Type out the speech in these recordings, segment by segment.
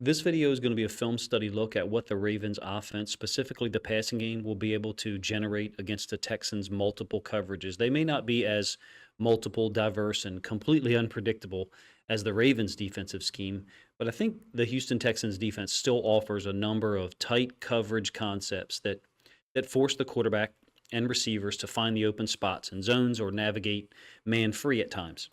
This video is going to be a film study look at what the Ravens offense, specifically the passing game, will be able to generate against the Texans' multiple coverages. They may not be as multiple, diverse, and completely unpredictable as the Ravens' defensive scheme, but I think the Houston Texans defense still offers a number of tight coverage concepts that force the quarterback and receivers to find the open spots and zones or navigate man free at times.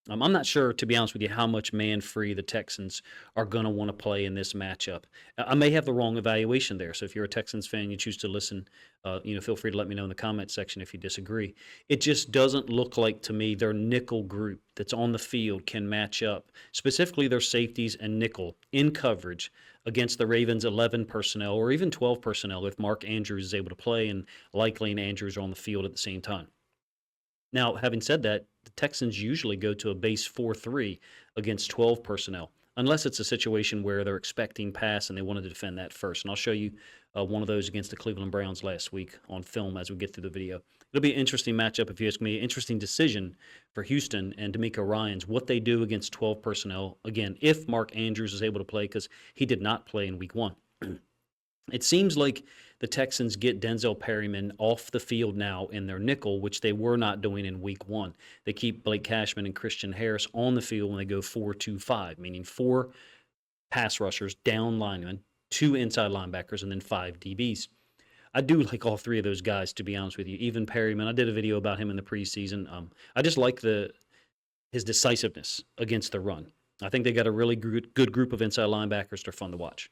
I'm not sure, to be honest with you, how much man free the Texans are going to want to play in this matchup. I may have the wrong evaluation there. So if you're a Texans fan, you choose to listen, feel free to let me know in the comment section if you disagree. It just doesn't look like to me their nickel group that's on the field can match up, specifically their safeties and nickel in coverage against the Ravens' 11 personnel or even 12 personnel if Mark Andrews is able to play and Likely and Andrews are on the field at the same time. Now, having said that, the Texans usually go to a base 4-3 against 12 personnel, unless it's a situation where they're expecting pass and they wanted to defend that first. And I'll show you one of those against the Cleveland Browns last week on film as we get through the video. It'll be an interesting matchup, if you ask me. Interesting decision for Houston and D'Amico Ryans, what they do against 12 personnel. Again, if Mark Andrews is able to play, because he did not play in week one. It seems like the Texans get Denzel Perryman off the field now in their nickel, which they were not doing in week one. They keep Blake Cashman and Christian Harris on the field when they go 4-2-5, meaning 4 pass rushers, down linemen, 2 inside linebackers, and then 5 DBs. I do like all 3 of those guys, to be honest with you. Even Perryman, I did a video about him in the preseason. I just like his decisiveness against the run. I think they got a really good group of inside linebackers. They're fun to watch.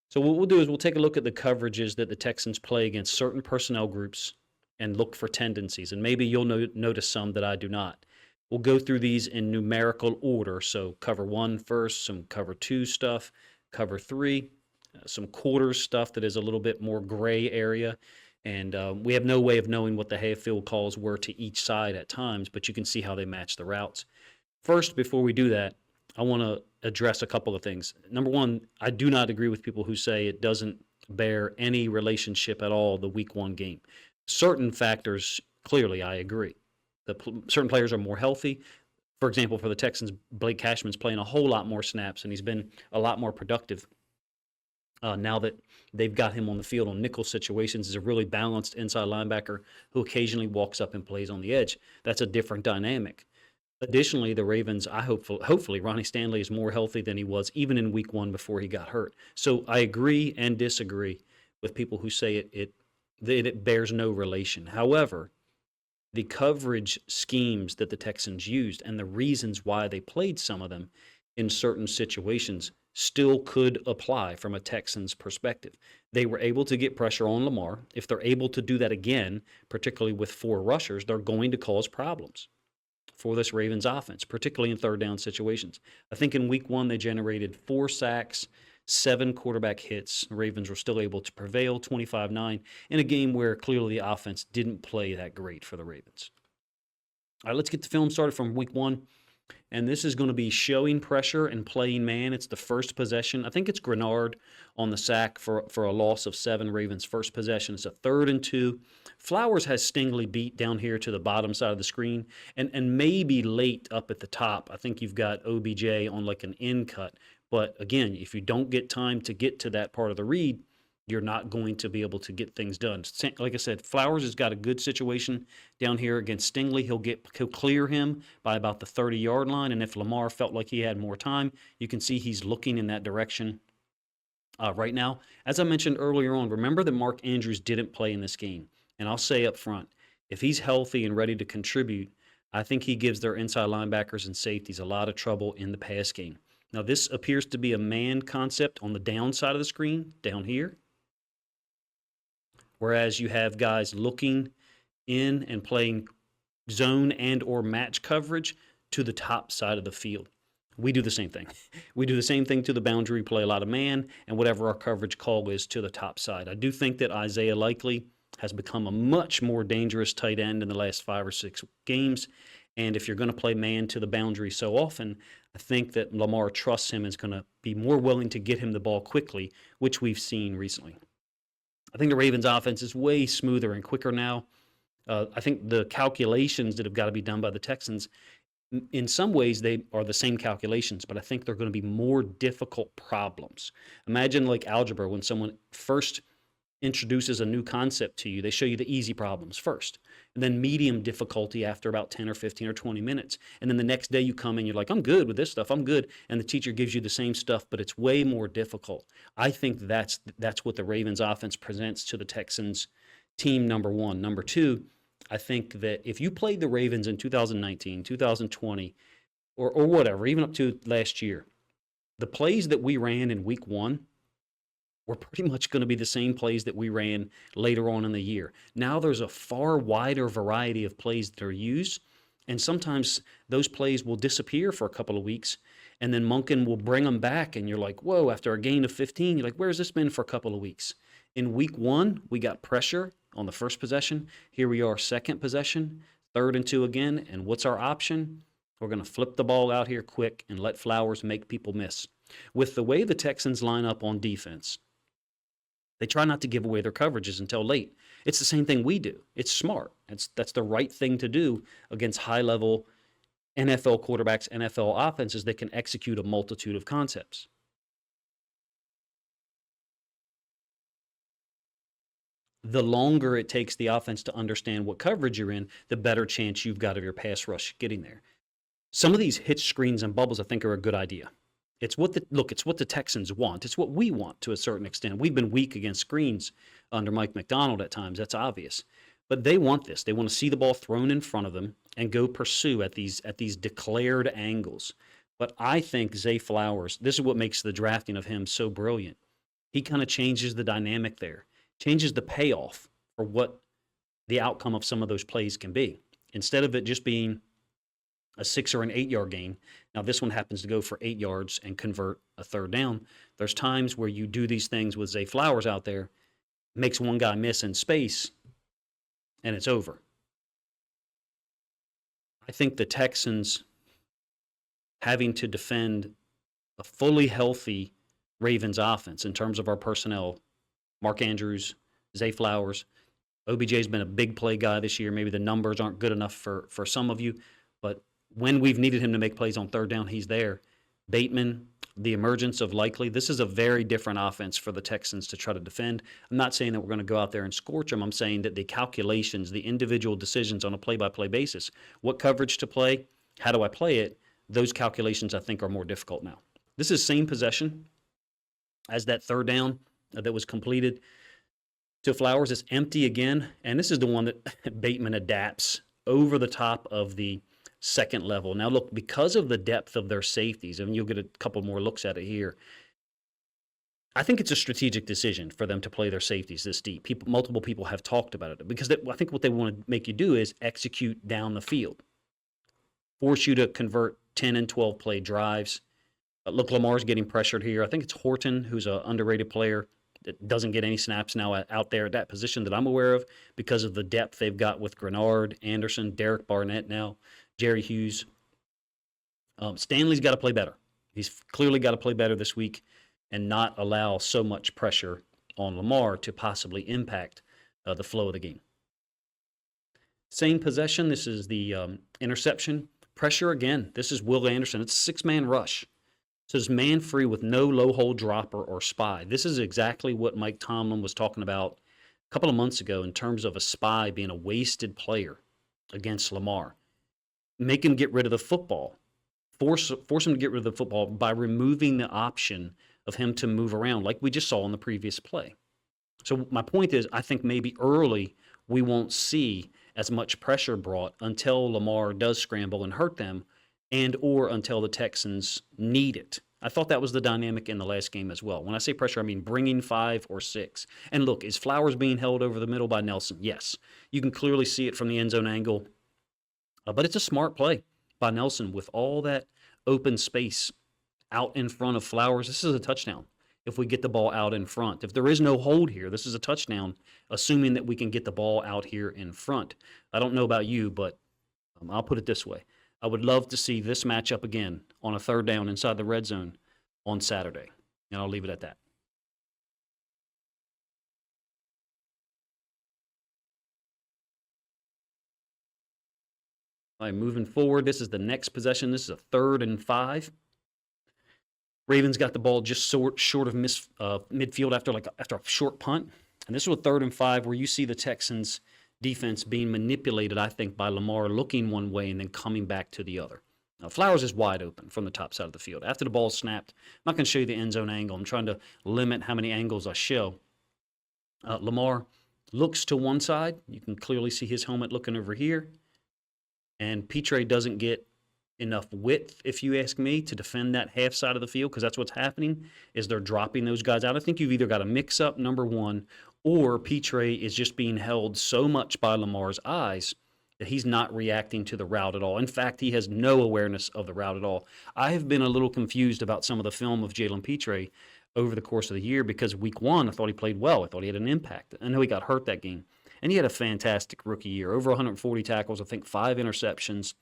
So what we'll do is we'll take a look at the coverages that the Texans play against certain personnel groups and look for tendencies. And maybe you'll notice some that I do not. We'll go through these in numerical order. So cover 1 first, some cover 2 stuff, cover 3, some quarters stuff that is a little bit more gray area. And we have no way of knowing what the half-field calls were to each side at times, but you can see how they match the routes. First, before we do that, I want to address a couple of things. Number one, I do not agree with people who say it doesn't bear any relationship at all, the week one game. Certain factors, clearly, I agree. Certain players are more healthy. For example, for the Texans, Blake Cashman's playing a whole lot more snaps, and he's been a lot more productive now that they've got him on the field on nickel situations. He's a really balanced inside linebacker who occasionally walks up and plays on the edge. That's a different dynamic. Additionally, the Ravens, hopefully Ronnie Stanley is more healthy than he was even in week one before he got hurt. So I agree and disagree with people who say it bears no relation. However, the coverage schemes that the Texans used and the reasons why they played some of them in certain situations still could apply from a Texans perspective. They were able to get pressure on Lamar. If they're able to do that again, particularly with 4 rushers, they're going to cause problems for this Ravens offense, particularly in third down situations. I think in week one, they generated 4 sacks, 7 quarterback hits. The Ravens were still able to prevail 25-9 in a game where clearly the offense didn't play that great for the Ravens. All right, let's get the film started from week one. And this is going to be showing pressure and playing man. It's the first possession. I think it's Grenard on the sack for a loss of 7. Ravens' first possession. It's a 3rd and 2. Flowers has Stingley beat down here to the bottom side of the screen and maybe late up at the top. I think you've got OBJ on like an in cut. But again, if you don't get time to get to that part of the read, you're not going to be able to get things done. Like I said, Flowers has got a good situation down here against Stingley. He'll clear him by about the 30-yard line, and if Lamar felt like he had more time, you can see he's looking in that direction right now. As I mentioned earlier on, remember that Mark Andrews didn't play in this game, and I'll say up front, if he's healthy and ready to contribute, I think he gives their inside linebackers and safeties a lot of trouble in the pass game. Now, this appears to be a man concept on the downside of the screen, down here. Whereas you have guys looking in and playing zone and or match coverage to the top side of the field. We do the same thing. We do the same thing to the boundary, play a lot of man, and whatever our coverage call is to the top side. I do think that Isaiah Likely has become a much more dangerous tight end in the last 5 or 6 games. And if you're going to play man to the boundary so often, I think that Lamar trusts him and is going to be more willing to get him the ball quickly, which we've seen recently. I think the Ravens' offense is way smoother and quicker now. I think the calculations that have got to be done by the Texans In some ways, they are the same calculations, but I think they're going to be more difficult problems. Imagine like algebra when someone first introduces a new concept to you, they show you the easy problems first, and then medium difficulty after about 10 or 15 or 20 minutes. And then the next day you come in, you're like, I'm good with this stuff, I'm good. And the teacher gives you the same stuff, but it's way more difficult. I think that's what the Ravens offense presents to the Texans team, number one. Number two, I think that if you played the Ravens in 2019, 2020, or whatever, even up to last year, the plays that we ran in week one were pretty much going to be the same plays that we ran later on in the year. Now there's a far wider variety of plays that are used, and sometimes those plays will disappear for a couple of weeks, and then Monken will bring them back, and you're like, whoa, after a gain of 15, you're like, where's this been for a couple of weeks? In week one, we got pressure on the first possession. Here we are, second possession, 3rd and 2 again, and what's our option? We're going to flip the ball out here quick and let Flowers make people miss. With the way the Texans line up on defense, they try not to give away their coverages until late. It's the same thing we do. It's smart. That's the right thing to do against high-level NFL quarterbacks, NFL offenses that can execute a multitude of concepts. The longer it takes the offense to understand what coverage you're in, the better chance you've got of your pass rush getting there. Some of these hitch screens and bubbles, I think, are a good idea. It's what the Texans want. It's what we want to a certain extent. We've been weak against screens under Mike Macdonald at times. That's obvious. But they want this. They want to see the ball thrown in front of them and go pursue at these declared angles. But I think Zay Flowers, this is what makes the drafting of him so brilliant. He kind of changes the dynamic there, changes the payoff for what the outcome of some of those plays can be. Instead of it just being a 6 or an 8 yard gain. Now, this one happens to go for 8 yards and convert a 3rd down. There's times where you do these things with Zay Flowers out there, makes one guy miss in space, and it's over. I think the Texans having to defend a fully healthy Ravens offense in terms of our personnel, Mark Andrews, Zay Flowers, OBJ's been a big play guy this year. Maybe the numbers aren't good enough for some of you, but when we've needed him to make plays on 3rd down, he's there. Bateman, the emergence of Likely. This is a very different offense for the Texans to try to defend. I'm not saying that we're going to go out there and scorch them. I'm saying that the calculations, the individual decisions on a play-by-play basis, what coverage to play, how do I play it, those calculations I think are more difficult now. This is same possession as that 3rd down that was completed to Flowers. It's empty again, and this is the one that Bateman adapts over the top of the second level. Now, look, because of the depth of their safeties, and you'll get a couple more looks at it here, I think it's a strategic decision for them to play their safeties this deep. Multiple people have talked about it because I think what they want to make you do is execute down the field, force you to convert 10 and 12 play drives. Look, Lamar's getting pressured here. I think it's Horton, who's an underrated player that doesn't get any snaps now out there at that position that I'm aware of because of the depth they've got with Grenard, Anderson, Derek Barnett now, Jerry Hughes. Stanley's got to play better. He's clearly got to play better this week and not allow so much pressure on Lamar to possibly impact the flow of the game. Same possession. This is the interception. Pressure again. This is Will Anderson. It's a 6-man rush. So it's man free with no low hole dropper or spy. This is exactly what Mike Tomlin was talking about a couple of months ago in terms of a spy being a wasted player against Lamar. Make him get rid of the football. Force him to get rid of the football by removing the option of him to move around like we just saw in the previous play. So my point is, I think maybe early we won't see as much pressure brought until Lamar does scramble and hurt them and or until the Texans need it. I thought that was the dynamic in the last game as well. When I say pressure, I mean bringing 5 or 6. And look, is Flowers being held over the middle by Nelson? Yes. You can clearly see it from the end zone angle. But it's a smart play by Nelson with all that open space out in front of Flowers. This is a touchdown if we get the ball out in front. If there is no hold here, this is a touchdown, assuming that we can get the ball out here in front. I don't know about you, but I'll put it this way. I would love to see this matchup again on a 3rd down inside the red zone on Saturday. And I'll leave it at that. All right, moving forward, this is the next possession. This is a 3rd and 5. Ravens got the ball just short of midfield after a short punt. And this was a 3rd and 5 where you see the Texans defense being manipulated, I think, by Lamar looking one way and then coming back to the other. Now, Flowers is wide open from the top side of the field. After the ball snapped, I'm not going to show you the end zone angle. I'm trying to limit how many angles I show. Lamar looks to one side. You can clearly see his helmet looking over here. And Pitre doesn't get enough width, if you ask me, to defend that half side of the field, because that's what's happening is they're dropping those guys out. I think you've either got a mix-up, number one, or Pitre is just being held so much by Lamar's eyes that he's not reacting to the route at all. In fact, he has no awareness of the route at all. I have been a little confused about some of the film of Jalen Pitre over the course of the year because week one, I thought he played well. I thought he had an impact. I know he got hurt that game. And he had a fantastic rookie year, over 140 tackles, I think 5 interceptions.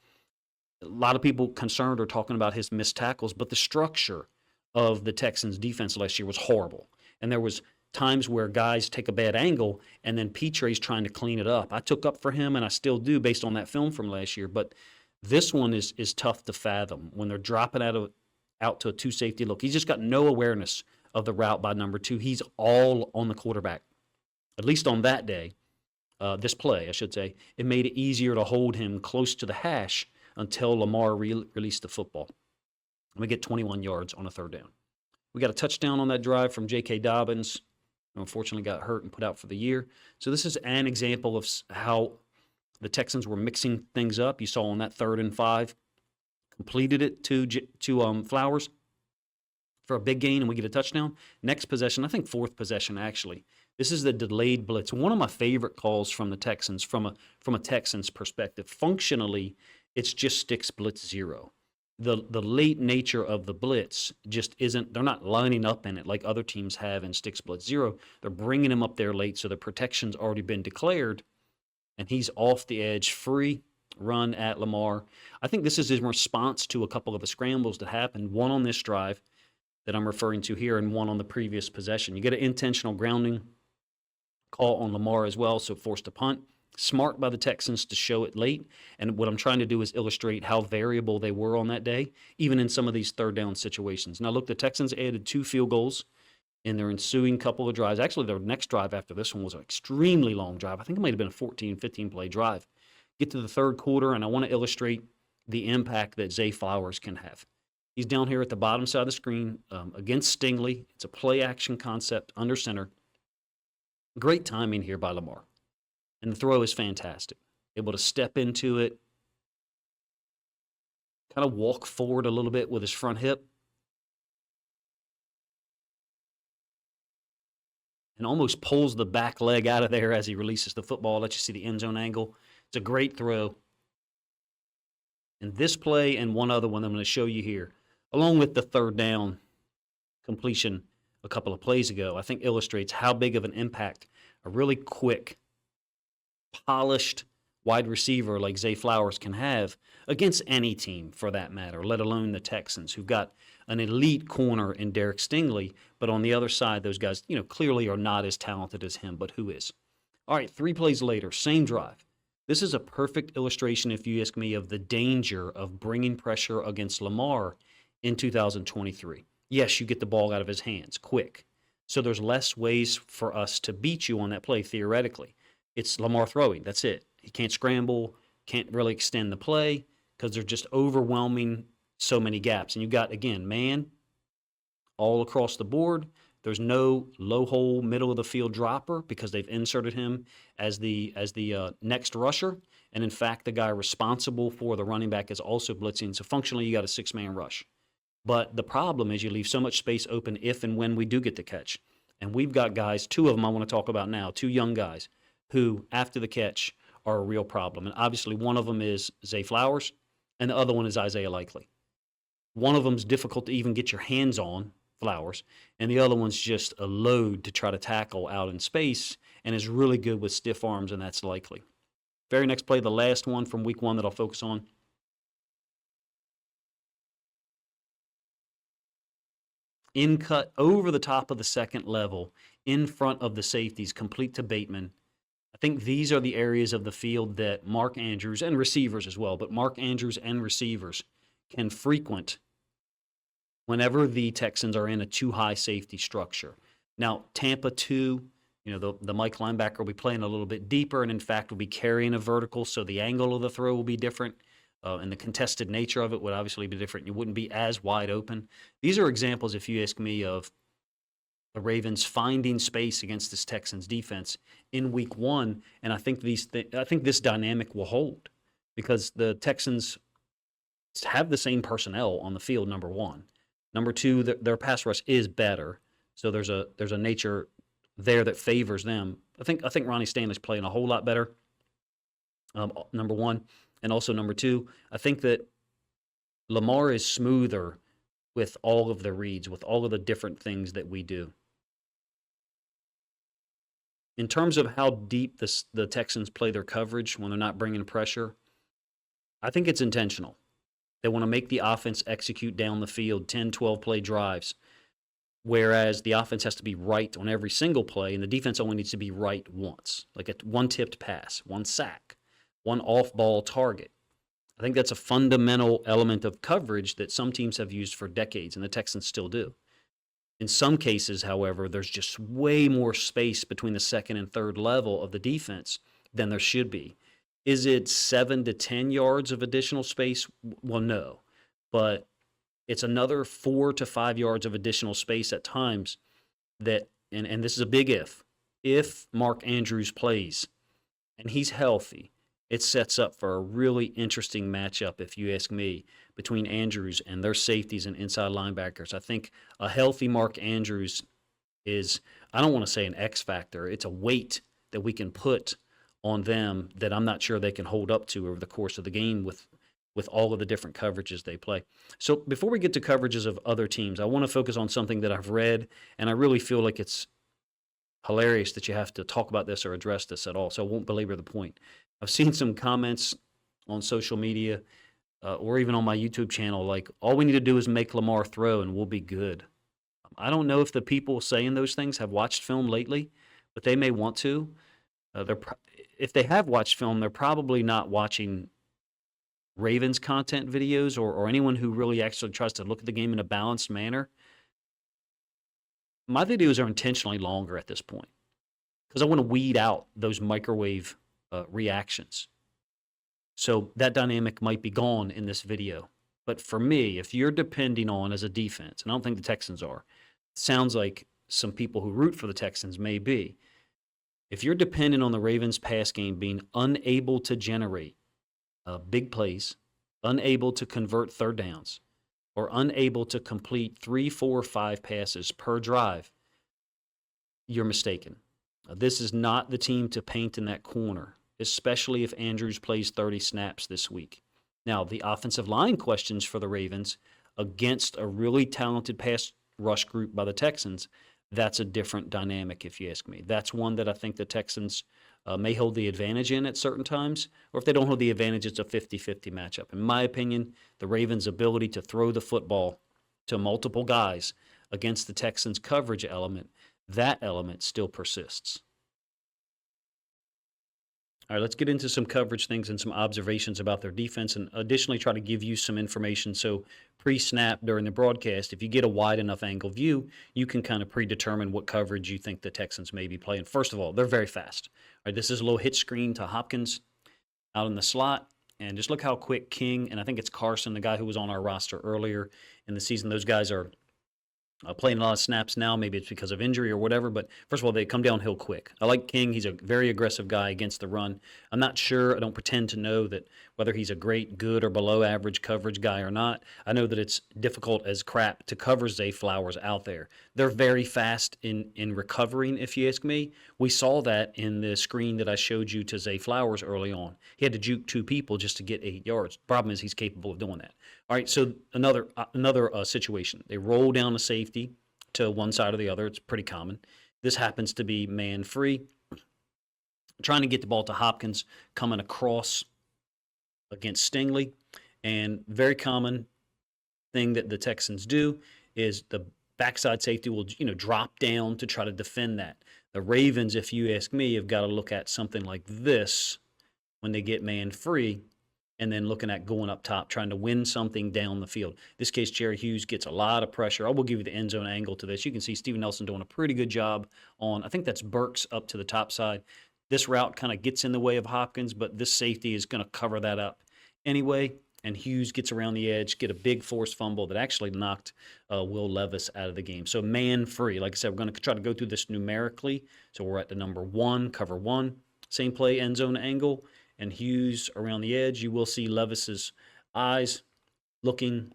A lot of people concerned are talking about his missed tackles, but the structure of the Texans defense last year was horrible. And there was times where guys take a bad angle and then Petre's trying to clean it up. I took up for him and I still do based on that film from last year, but this one is tough to fathom when they're dropping out to a 2 safety look. He's just got no awareness of the route by number 2. He's all on the quarterback, at least on that day. This play, I should say, it made it easier to hold him close to the hash until Lamar released the football. And we get 21 yards on a 3rd down. We got a touchdown on that drive from J.K. Dobbins, who unfortunately got hurt and put out for the year. So this is an example of how the Texans were mixing things up. You saw on that 3rd and 5, completed it to Flowers for a big gain, and we get a touchdown. Next possession, I think 4th possession actually. This is the delayed blitz. One of my favorite calls from the Texans, from a Texans perspective. Functionally, it's just sticks blitz 0. The late nature of the blitz just isn't, they're not lining up in it like other teams have in sticks blitz 0. They're bringing him up there late, so the protection's already been declared, and he's off the edge, free run at Lamar. I think this is in response to a couple of the scrambles that happened, one on this drive that I'm referring to here and one on the previous possession. You get an intentional grounding call on Lamar as well, so forced a punt. Smart by the Texans to show it late, and what I'm trying to do is illustrate how variable they were on that day, even in some of these 3rd down situations. Now look, the Texans added 2 field goals in their ensuing couple of drives. Actually, their next drive after this one was an extremely long drive. I think it might have been a 14, 15-play drive. Get to the 3rd quarter, and I want to illustrate the impact that Zay Flowers can have. He's down here at the bottom side of the screen against Stingley. It's a play-action concept under center. Great timing here by Lamar. And the throw is fantastic. Able to step into it, kind of walk forward a little bit with his front hip, and almost pulls the back leg out of there as he releases the football. I'll let you see the end zone angle. It's a great throw. And this play and one other one I'm going to show you here, along with the 3rd down completion a couple of plays ago, I think illustrates how big of an impact a really quick, polished wide receiver like Zay Flowers can have against any team for that matter, let alone the Texans, who've got an elite corner in Derek Stingley, but on the other side, those guys, clearly are not as talented as him, but who is? All right, 3 plays later, same drive. This is a perfect illustration, if you ask me, of the danger of bringing pressure against Lamar in 2023. Yes, you get the ball out of his hands quick. So there's less ways for us to beat you on that play, theoretically. It's Lamar throwing. That's it. He can't scramble, can't really extend the play because they're just overwhelming so many gaps. And you've got, again, man all across the board. There's no low hole, middle of the field dropper because they've inserted him as the next rusher. And in fact, the guy responsible for the running back is also blitzing. So functionally, you got a 6-man rush. But the problem is you leave so much space open if and when we do get the catch. And we've got guys, 2 of them I want to talk about now, 2 young guys who, after the catch, are a real problem. And obviously one of them is Zay Flowers, and the other one is Isaiah Likely. One of them's difficult to even get your hands on, Flowers, and the other one's just a load to try to tackle out in space and is really good with stiff arms, and that's Likely. Very next play, the last one from week 1 that I'll focus on. In cut over the top of the second level, in front of the safeties, complete to Bateman. I I think these are the areas of the field that Mark Andrews and receivers as well, but Mark Andrews and receivers can frequent whenever the Texans are in a too high safety structure. Now, Tampa 2, the Mike linebacker will be playing a little bit deeper and, in fact, will be carrying a vertical, so the angle of the throw will be different. And the contested nature of it would obviously be different. You wouldn't be as wide open. These are examples, if you ask me, of the Ravens finding space against this Texans defense in Week 1, and I think this dynamic will hold because the Texans have the same personnel on the field. Number one, number two, their pass rush is better, so there's a nature there that favors them. I think Ronnie Stanley's playing a whole lot better. Number one, and also number two, I think that Lamar is smoother with all of the reads, with all of the different things that we do. In terms of how deep the Texans play their coverage when they're not bringing pressure, I think it's intentional. They want to make the offense execute down the field 10, 12 play drives, whereas the offense has to be right on every single play, and the defense only needs to be right once, like one tipped pass, one sack, one off-ball target. I think that's a fundamental element of coverage that some teams have used for decades, and the Texans still do. In some cases, however, there's just way more space between the second and third level of the defense than there should be. Is it 7 to 10 yards of additional space? Well, no. But it's another 4 to 5 yards of additional space at times that, and this is a big if Mark Andrews plays and he's healthy, it sets up for a really interesting matchup, if you ask me, between Andrews and their safeties and inside linebackers. I think a healthy Mark Andrews is, I don't want to say an X factor, it's a weight that we can put on them that I'm not sure they can hold up to over the course of the game with all of the different coverages they play. So before we get to coverages of other teams, I want to focus on something that I've read, and I really feel like it's hilarious that you have to talk about this or address this at all, so I won't belabor the point. I've seen some comments on social media or even on my YouTube channel like, all we need to do is make Lamar throw and we'll be good. I don't know if the people saying those things have watched film lately, but they may want to. If they have watched film, they're probably not watching Ravens content videos or anyone who really actually tries to look at the game in a balanced manner. My videos are intentionally longer at this point because I want to weed out those microwave reactions. So that dynamic might be gone in this video. But for me, if you're depending on, as a defense, and I don't think the Texans are, it sounds like some people who root for the Texans may be. If you're dependent on the Ravens pass game being unable to generate big plays, unable to convert third downs, or unable to complete 3, 4, 5 passes per drive, you're mistaken. This is not the team to paint in that corner, especially if Andrews plays 30 snaps this week. Now, the offensive line questions for the Ravens against a really talented pass rush group by the Texans, that's a different dynamic, if you ask me. That's one that I think the Texans may hold the advantage in at certain times, or if they don't hold the advantage, it's a 50-50 matchup. In my opinion, the Ravens' ability to throw the football to multiple guys against the Texans' coverage element, that element still persists. All right, let's get into some coverage things and some observations about their defense, and additionally try to give you some information. So pre-snap during the broadcast, if you get a wide enough angle view, you can kind of predetermine what coverage you think the Texans may be playing. First of all, they're very fast. All right, this is a little hitch screen to Hopkins out in the slot, and just look how quick King, and I think it's Carson, the guy who was on our roster earlier in the season, those guys are playing a lot of snaps now. Maybe it's because of injury or whatever, but first of all, they come downhill quick. I like King. He's a very aggressive guy against the run. I'm not sure. I don't pretend to know that whether he's a great, good, or below average coverage guy or not. I know that it's difficult as crap to cover Zay Flowers out there. They're very fast in recovering, if you ask me. We saw that in the screen that I showed you to Zay Flowers early on. He had to juke 2 people just to get 8 yards. Problem is he's capable of doing that. All right, so another situation. They roll down a safety to one side or the other. It's pretty common. This happens to be man free. Trying to get the ball to Hopkins, coming across against Stingley. And very common thing that the Texans do is the backside safety will drop down to try to defend that. The Ravens, if you ask me, have got to look at something like this when they get man free, and then looking at going up top, trying to win something down the field. In this case, Jerry Hughes gets a lot of pressure. I will give you the end zone angle to this. You can see Steven Nelson doing a pretty good job on, I think that's Burks up to the top side. This route kind of gets in the way of Hopkins, but this safety is going to cover that up anyway. And Hughes gets around the edge, get a big forced fumble that actually knocked Will Levis out of the game. So man free. Like I said, we're going to try to go through this numerically. So we're at the number 1, cover 1, same play, end zone angle, and Hughes around the edge. You will see Levis's eyes looking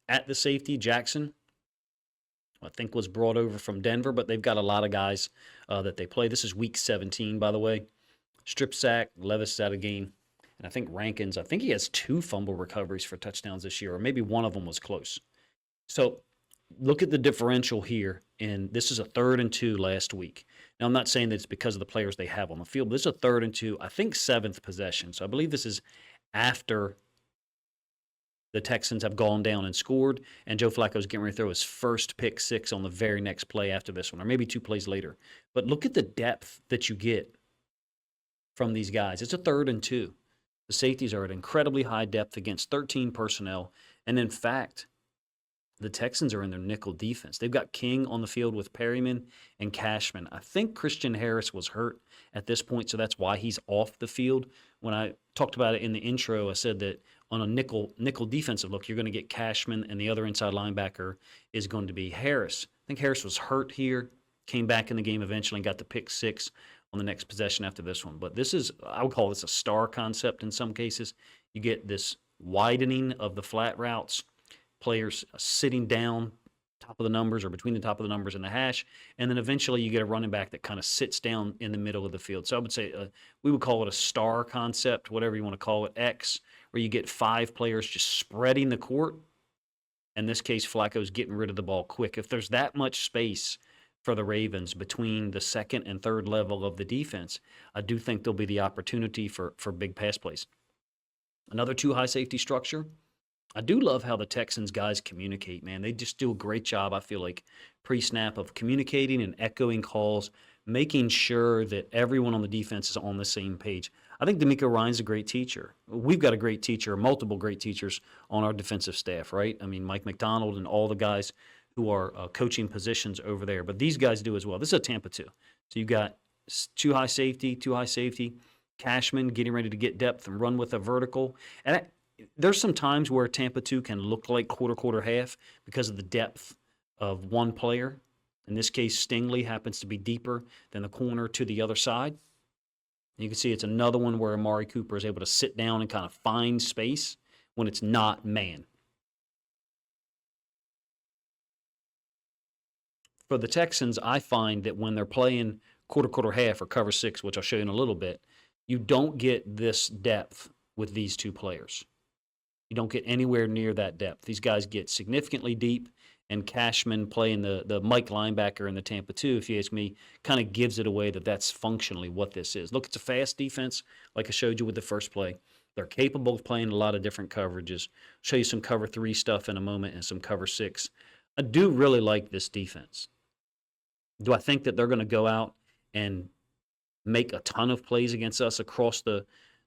at the safety, Jackson. I think was brought over from Denver, but they've got a lot of guys that they play. This is week 17, by the way. Strip sack, Levis is out of game. And I think Rankins, I think he has 2 fumble recoveries for touchdowns this year, or maybe one of them was close. So look at the differential here, and this is a 3rd and 2 last week. Now, I'm not saying that it's because of the players they have on the field, but this is a 3rd and 2, I think 7th possession. So I believe this is after the Texans have gone down and scored, and Joe Flacco's getting ready to throw his first pick 6 on the very next play after this one, or maybe 2 plays later. But look at the depth that you get from these guys. It's a 3rd and 2. The safeties are at incredibly high depth against 13 personnel. And in fact, the Texans are in their nickel defense. They've got King on the field with Perryman and Cashman. I think Christian Harris was hurt at this point, so that's why he's off the field. When I talked about it in the intro, I said that on a nickel defensive look, you're going to get Cashman, and the other inside linebacker is going to be Harris. I think Harris was hurt here, came back in the game eventually and got the pick 6 on the next possession after this one. But this is, I would call this a star concept in some cases. You get this widening of the flat routes, players sitting down top of the numbers or between the top of the numbers and the hash, and then eventually you get a running back that kind of sits down in the middle of the field. So I would say we would call it a star concept, whatever you want to call it, X, where you get 5 players just spreading the court. In this case, Flacco's getting rid of the ball quick. If there's that much space for the Ravens between the 2nd and 3rd level of the defense, I do think there'll be the opportunity for big pass plays. Another 2 high safety structure. I do love how the Texans guys communicate, man. They just do a great job, I feel like, pre-snap of communicating and echoing calls, making sure that everyone on the defense is on the same page. I think D'Amico Ryan's a great teacher. We've got a great teacher, multiple great teachers on our defensive staff, right? I mean, Mike McDonald and all the guys who are coaching positions over there. But these guys do as well. This is a Tampa 2. So you've got 2 high safety, Cashman getting ready to get depth and run with a vertical. And there's some times where Tampa 2 can look like quarter, half because of the depth of one player. In this case, Stingley happens to be deeper than the corner to the other side. And you can see it's another one where Amari Cooper is able to sit down and kind of find space when it's not man. For the Texans, I find that when they're playing quarter, half or cover 6, which I'll show you in a little bit, you don't get this depth with these 2 players. You don't get anywhere near that depth. These guys get significantly deep, and Cashman playing the Mike linebacker in the Tampa 2, if you ask me, kind of gives it away that that's functionally what this is. Look, it's a fast defense, like I showed you with the first play. They're capable of playing a lot of different coverages. I'll show you some cover 3 stuff in a moment and some cover 6. I do really like this defense. Do I think that they're going to go out and make a ton of plays against us across the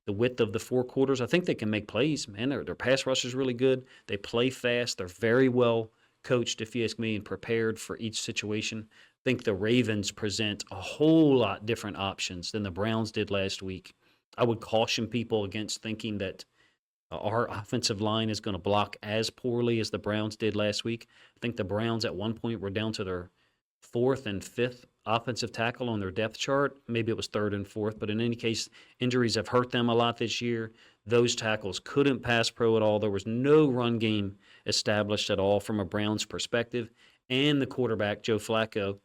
width of the 4 quarters? I think they can make plays, man. Their pass rush is really good. They play fast. They're very well coached, if you ask me, and prepared for each situation. I think the Ravens present a whole lot different options than the Browns did last week. I would caution people against thinking that our offensive line is going to block as poorly as the Browns did last week. I think the Browns at one point were down to their 4th and 5th offensive tackle on their depth chart. Maybe it was 3rd and 4th, but in any case, injuries have hurt them a lot this year. Those tackles couldn't pass pro at all. There was no run game established at all from a Browns perspective. And the quarterback, Joe Flacco,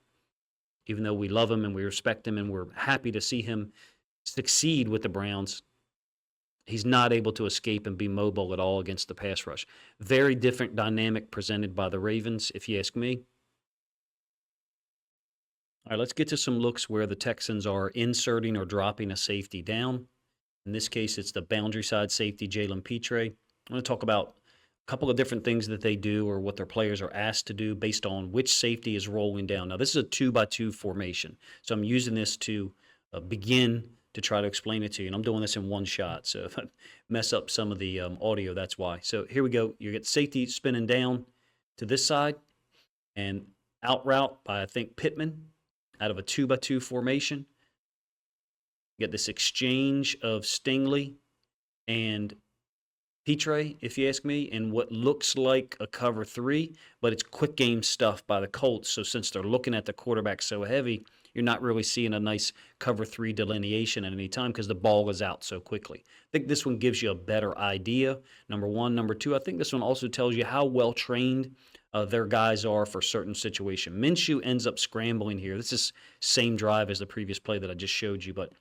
even though we love him and we respect him and we're happy to see him succeed with the Browns, he's not able to escape and be mobile at all against the pass rush. Very different dynamic presented by the Ravens, if you ask me. All right, let's get to some looks where the Texans are inserting or dropping a safety down. In this case, it's the boundary side safety, Jalen Petre. I'm going to talk about couple of different things that they do or what their players are asked to do based on which safety is rolling down. Now, this is a 2-by-2 formation, so I'm using this to begin to try to explain it to you, and I'm doing this in one shot, so if I mess up some of the audio, that's why. So here we go. You get safety spinning down to this side and out route by, I think, Pittman out of a 2-by-2 formation. You get this exchange of Stingley and Petre, if you ask me, in what looks like a cover 3, but it's quick game stuff by the Colts. So since they're looking at the quarterback so heavy, you're not really seeing a nice cover 3 delineation at any time because the ball is out so quickly. I think this one gives you a better idea, number one. Number two, I think this one also tells you how well trained their guys are for certain situation. Minshew ends up scrambling here. This is same drive as the previous play that I just showed you, but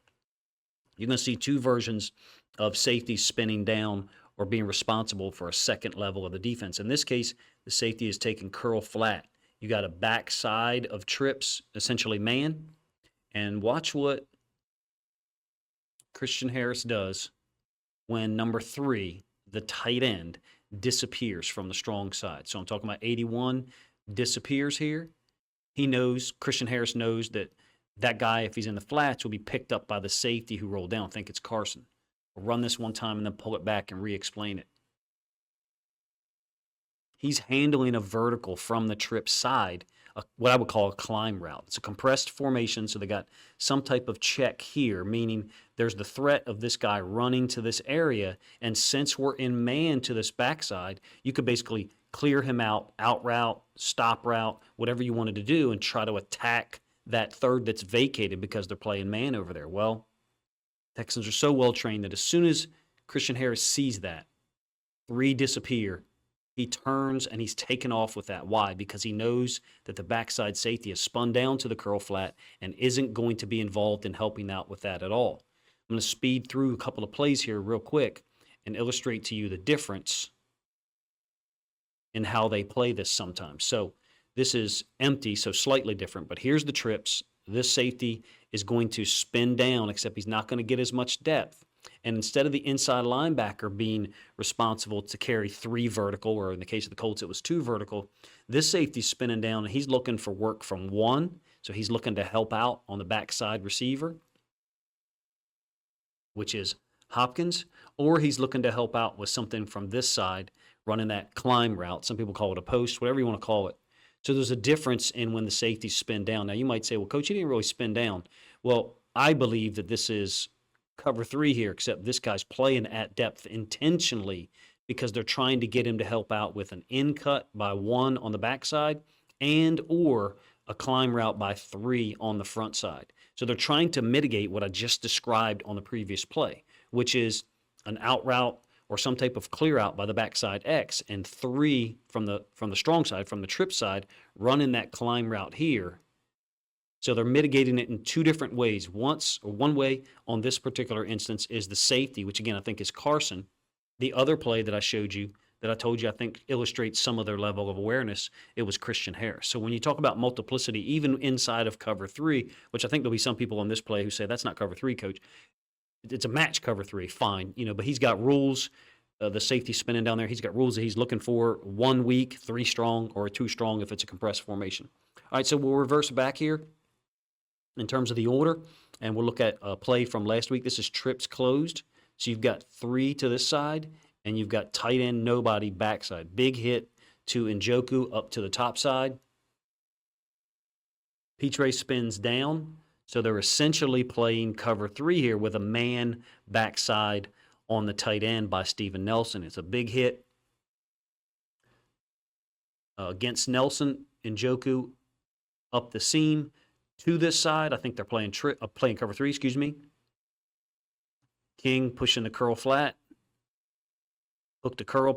you're going to see two versions of safety spinning down or being responsible for a second level of the defense. In this case, the safety is taking curl flat. You got a backside of trips, essentially man. And watch what Christian Harris does when number 3, the tight end, disappears from the strong side. So I'm talking about 81 disappears here. He knows, Christian Harris knows that guy, if he's in the flats, will be picked up by the safety who rolled down. I think it's Carson. We'll run this one time and then pull it back and re-explain it. He's handling a vertical from the trip side, what I would call a climb route. It's a compressed formation, so they got some type of check here, meaning there's the threat of this guy running to this area, and since we're in man to this backside, you could basically clear him out route, stop route, whatever you wanted to do, and try to attack that third that's vacated because they're playing man over there. Well, Texans are so well trained that as soon as Christian Harris sees that, 3 disappear, he turns and he's taken off with that. Why? Because he knows that the backside safety is spun down to the curl flat and isn't going to be involved in helping out with that at all. I'm going to speed through a couple of plays here real quick and illustrate to you the difference in how they play this sometimes. So this is empty, so slightly different, but here's the trips. This safety is going to spin down, except he's not going to get as much depth. And instead of the inside linebacker being responsible to carry 3 vertical, or in the case of the Colts, it was 2 vertical, this safety's spinning down, and he's looking for work from 1. So he's looking to help out on the backside receiver, which is Hopkins, or he's looking to help out with something from this side, running that climb route. Some people call it a post, whatever you want to call it. So there's a difference in when the safeties spin down. Now, you might say, well, Coach, you didn't really spin down. Well, I believe that this is cover 3 here, except this guy's playing at depth intentionally because they're trying to get him to help out with an in cut by 1 on the backside and or a climb route by 3 on the front side. So they're trying to mitigate what I just described on the previous play, which is an out route or some type of clear out by the backside X, and 3 from the strong side, from the trip side, running that climb route here. So they're mitigating it in 2 different ways. One way on this particular instance is the safety, which again I think is Carson. The other play that I showed you, that I told you I think illustrates some of their level of awareness, it was Christian Harris. So when you talk about multiplicity, even inside of cover 3, which I think there'll be some people on this play who say that's not cover 3, Coach. It's a match cover 3, fine, but he's got rules. The safety spinning down there, he's got rules that he's looking for: 1 weak, 3 strong, or 2 strong if it's a compressed formation. All right, so we'll reverse back here in terms of the order, and we'll look at a play from last week. This is trips closed. So you've got 3 to this side, and you've got tight end nobody backside. Big hit to Njoku up to the top side. Petre spins down. So they're essentially playing cover 3 here with a man backside on the tight end by Steven Nelson. It's a big hit against Nelson. Njoku up the seam to this side. I think they're playing cover 3, excuse me. King pushing the curl flat. Hook the curl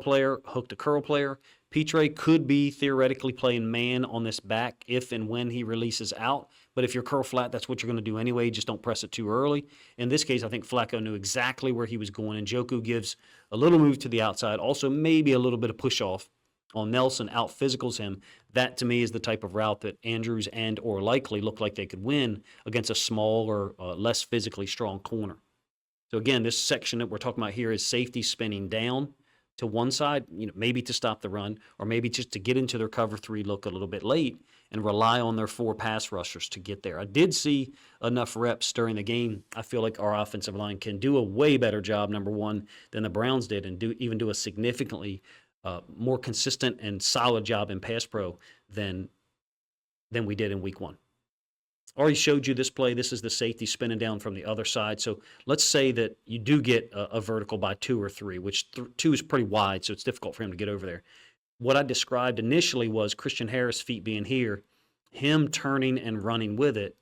player. Petre could be theoretically playing man on this back if and when he releases out. But if you're curl flat, that's what you're going to do anyway. Just don't press it too early. In this case, I think Flacco knew exactly where he was going. And Njoku gives a little move to the outside. Also, maybe a little bit of push off on Nelson, out physicals him. That, to me, is the type of route that Andrews and or Likely look like they could win against a smaller, less physically strong corner. So again, this section that we're talking about here is safety spinning down. to one side, maybe to stop the run, or maybe just to get into their cover three look a little bit late and rely on their 4 pass rushers to get there. I did see enough reps during the game. I feel like our offensive line can do a way better job, number one, than the Browns did, and do a significantly more consistent and solid job in pass pro than we did in week 1. Already showed you this play. This is the safety spinning down from the other side. So let's say that you do get a vertical by 2 or 3, which 2 is pretty wide, so it's difficult for him to get over there. What I described initially was Christian Harris' feet being here, him turning and running with it,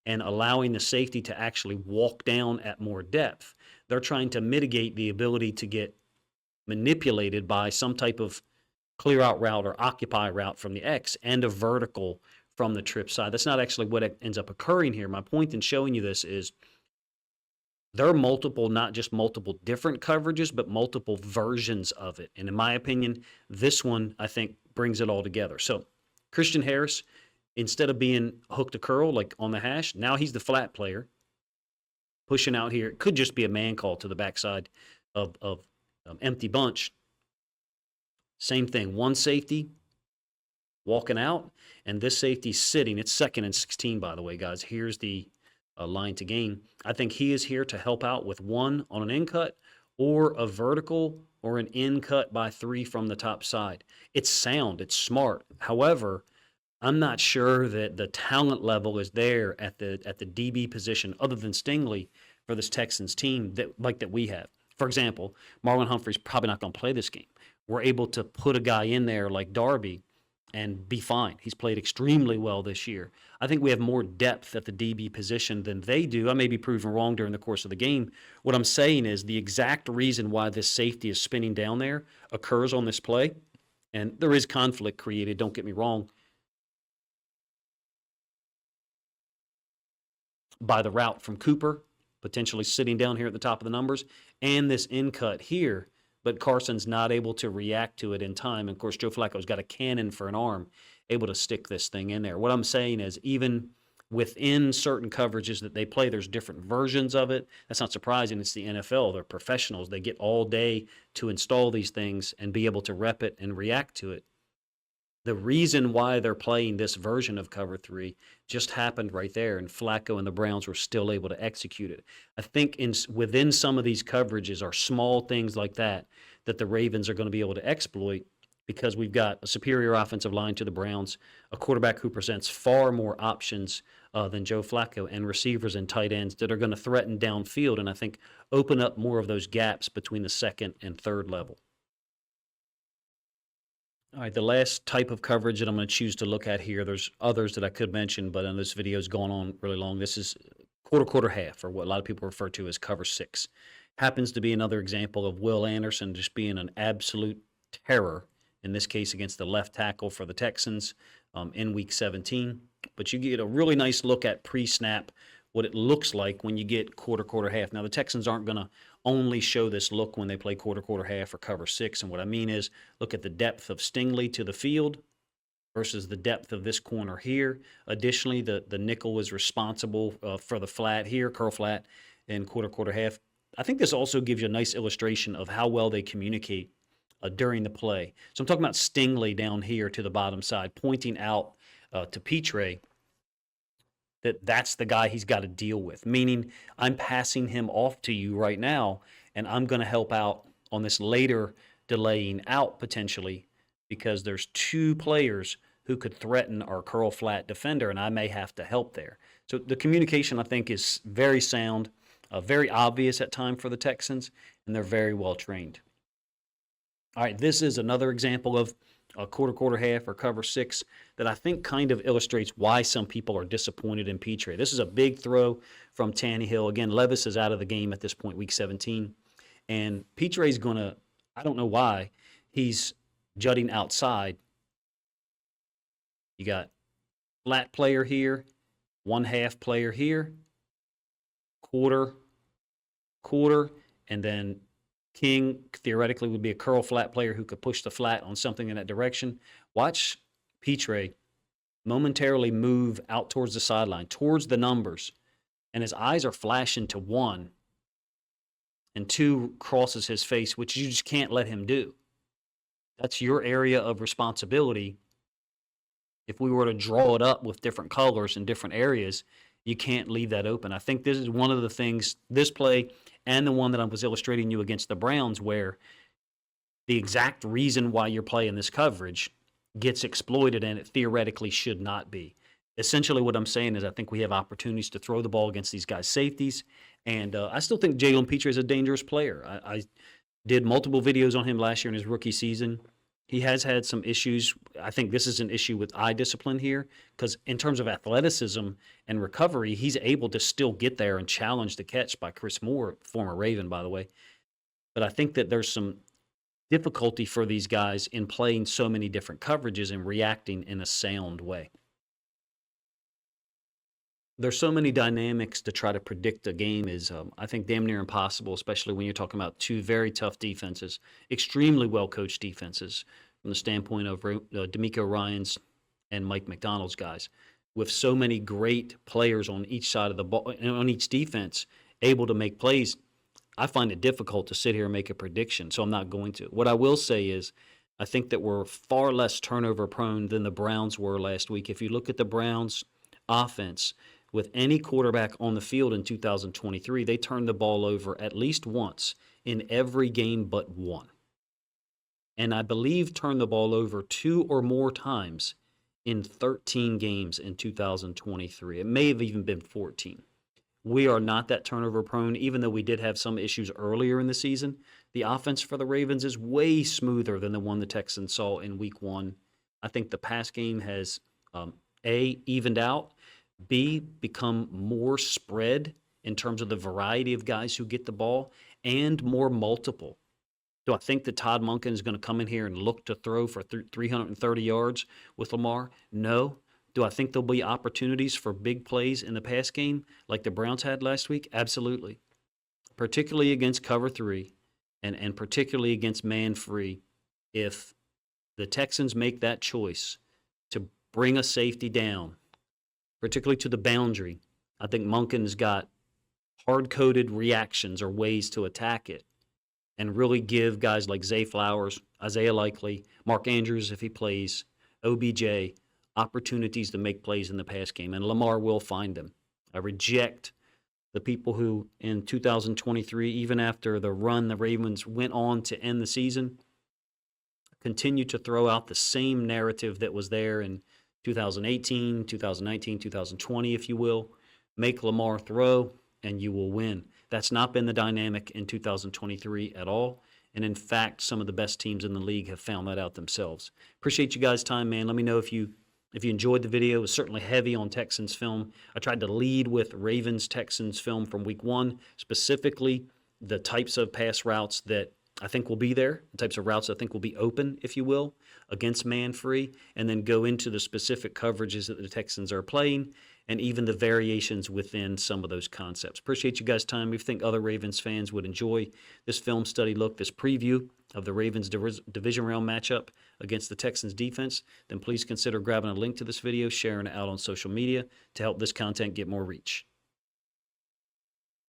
and allowing the safety to actually walk down at more depth. They're trying to mitigate the ability to get manipulated by some type of clear out route or occupy route from the X and a vertical from the trip side. That's not actually what ends up occurring here. My point in showing you this is there are multiple, not just multiple different coverages, but multiple versions of it. And in my opinion, this one, I think, brings it all together. So Christian Harris, instead of being hook to curl, like on the hash, now he's the flat player pushing out here. It could just be a man call to the backside of empty bunch. Same thing, one safety walking out, and this safety's sitting. It's 2nd and 16, by the way, guys. Here's the line to gain. I think he is here to help out with 1 on an in cut or a vertical or an in cut by 3 from the top side. It's sound. It's smart. However, I'm not sure that the talent level is there at the DB position other than Stingley for this Texans team that we have. For example, Marlon Humphrey's probably not going to play this game. We're able to put a guy in there like Darby and be fine. He's played extremely well this year. I think we have more depth at the DB position than they do. I may be proven wrong during the course of the game. What I'm saying is the exact reason why this safety is spinning down there occurs on this play, and there is conflict created, don't get me wrong, by the route from Cooper, potentially sitting down here at the top of the numbers, and this in cut here. But Carson's not able to react to it in time. And of course, Joe Flacco's got a cannon for an arm, able to stick this thing in there. What I'm saying is even within certain coverages that they play, there's different versions of it. That's not surprising. It's the NFL. They're professionals. They get all day to install these things and be able to rep it and react to it. The reason why they're playing this version of cover 3 just happened right there, and Flacco and the Browns were still able to execute it. I think within some of these coverages are small things like that the Ravens are going to be able to exploit because we've got a superior offensive line to the Browns, a quarterback who presents far more options than Joe Flacco, and receivers and tight ends that are going to threaten downfield and I think open up more of those gaps between the 2nd and 3rd level. All right, the last type of coverage that I'm going to choose to look at here, there's others that I could mention, but this video's gone on really long. This is quarter, half, or what a lot of people refer to as cover 6. Happens to be another example of Will Anderson just being an absolute terror, in this case against the left tackle for the Texans in Week 17. But you get a really nice look at pre-snap, what it looks like when you get quarter, half. Now, the Texans aren't going to only show this look when they play quarter, half or cover 6. And what I mean is look at the depth of Stingley to the field versus the depth of this corner here. Additionally, the nickel was responsible for the flat here, curl flat, and quarter, half. I think this also gives you a nice illustration of how well they communicate during the play. So I'm talking about Stingley down here to the bottom side, pointing out to Pitre that's the guy he's got to deal with, meaning I'm passing him off to you right now, and I'm going to help out on this later delaying out potentially because there's 2 players who could threaten our curl flat defender, and I may have to help there. So the communication, I think, is very sound, very obvious at times for the Texans, and they're very well trained. All right, this is another example of a quarter, half, or cover 6 that I think kind of illustrates why some people are disappointed in Pitre. This is a big throw from Tannehill. Again, Levis is out of the game at this point, Week 17. And Pitre's going to, I don't know why, he's jutting outside. You got flat player here, 1/2 player here, quarter, and then King theoretically would be a curl flat player who could push the flat on something in that direction. Watch Pitre momentarily move out towards the sideline, towards the numbers, and his eyes are flashing to 1, and 2 crosses his face, which you just can't let him do. That's your area of responsibility. If we were to draw it up with different colors in different areas, you can't leave that open. I think this is one of the things, this play and the one that I was illustrating you against the Browns, where the exact reason why you're playing this coverage gets exploited and it theoretically should not be. Essentially, what I'm saying is I think we have opportunities to throw the ball against these guys' safeties. And I still think Jalen Petrie is a dangerous player. I did multiple videos on him last year in his rookie season. He has had some issues. I think this is an issue with eye discipline here because, in terms of athleticism and recovery, he's able to still get there and challenge the catch by Chris Moore, former Raven, by the way. But I think that there's some difficulty for these guys in playing so many different coverages and reacting in a sound way. There's so many dynamics to try to predict a game is, I think, damn near impossible, especially when you're talking about two very tough defenses, extremely well-coached defenses from the standpoint of D'Amico Ryans and Mike McDonald's guys, with so many great players on each side of the ball, on each defense, able to make plays. I find it difficult to sit here and make a prediction, so I'm not going to. What I will say is I think that we're far less turnover prone than the Browns were last week. If you look at the Browns' offense, with any quarterback on the field in 2023, they turned the ball over at least once in every game but one. And I believe turned the ball over 2 or more times in 13 games in 2023. It may have even been 14. We are not that turnover prone, even though we did have some issues earlier in the season. The offense for the Ravens is way smoother than the one the Texans saw in week 1. I think the pass game has, A, evened out, B, become more spread in terms of the variety of guys who get the ball, and more multiple. Do I think that Todd Monken is going to come in here and look to throw for 330 yards with Lamar? No. Do I think there'll be opportunities for big plays in the pass game like the Browns had last week? Absolutely. Particularly against cover 3 and particularly against man free. If the Texans make that choice to bring a safety down, particularly to the boundary, I think Monken's got hard-coded reactions or ways to attack it and really give guys like Zay Flowers, Isaiah Likely, Mark Andrews if he plays, OBJ, opportunities to make plays in the pass game, and Lamar will find them. I reject the people who in 2023, even after the run the Ravens went on to end the season, continue to throw out the same narrative that was there in 2018, 2019, 2020, if you will. Make Lamar throw, and you will win. That's not been the dynamic in 2023 at all. And in fact, some of the best teams in the league have found that out themselves. Appreciate you guys' time, man. Let me know if you enjoyed the video. It was certainly heavy on Texans film. I tried to lead with Ravens-Texans film from week 1, specifically the types of pass routes that I think will be there, the types of routes I think will be open, if you will, against man-free, and then go into the specific coverages that the Texans are playing and even the variations within some of those concepts. Appreciate you guys' time. If you think other Ravens fans would enjoy this film study look, this preview of the Ravens division round matchup against the Texans defense, then please consider grabbing a link to this video, sharing it out on social media to help this content get more reach.